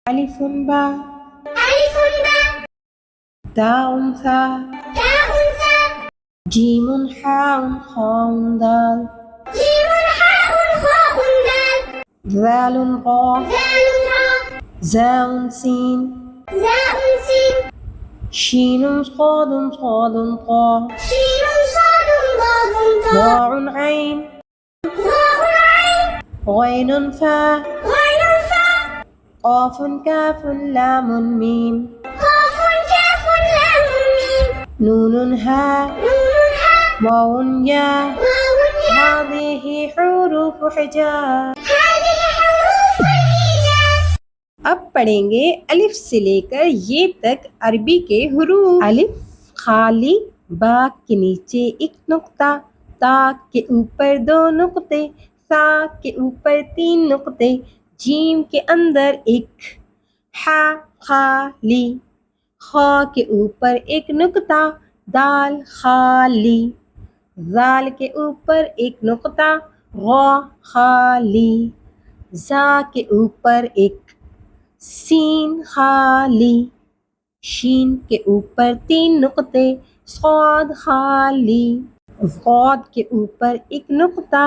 ألف باء ألف باء تاء ثاء تاء ثاء جيم حاء خاء دال جيم حاء خاء دال ذال راء ذال راء زاء سين زاء سين شين صاد صاد طاء شين صاد ضاد طاء ضاء عين ضاء عين غين فاء غين فاء قاف كاف لام ميم قاف كاف لام ميم نون هاء نون هاء واو ياء واو ياء هذه حروف حجاب. هذه حروف الهجاء. अब पढ़ेंगे अलिफ से लेकर ये तक अरबी के हुरूफ। अलिफ खाली, बा के नीचे एक नुक्ता, ता के ऊपर दो नुक्ते, सा के ऊपर तीन नुक्ते, जीम के अंदर एक, हा खाली, खा के ऊपर एक नुक्ता, दाल खाली, जाल के ऊपर एक नुक्ता, गौ खाली, जा के ऊपर एक, सीन खाली, शीन के ऊपर तीन नुक्ते, सौद खाली, गौद के ऊपर एक नुक्ता,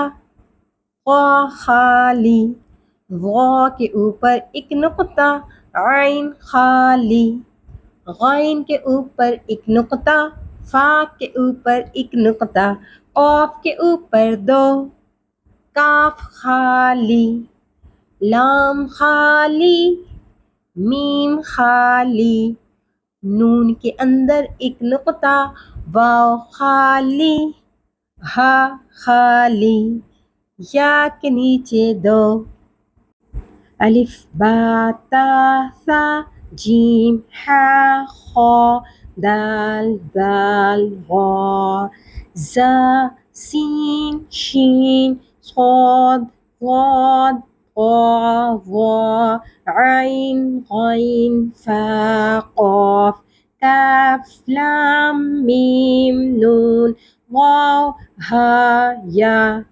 क़ा खाली, गौ के ऊपर एक नुक्ता, आइन खाली, गैन के ऊपर एक नुक्ता, फा के ऊपर एक नुक्ता, कौफ के ऊपर दो, काफ खाली, लाम खाली, मीम खाली, नून के अंदर एक नुक्ता, वाव खाली, हा खाली, या के नीचे दो, अलिफ बा ता सा जीम हा खा दाल दाल गा जा सीन शीन صاد ضاد ضا ظا عين غين فا قاف كاف لام ميم نون واو ها يا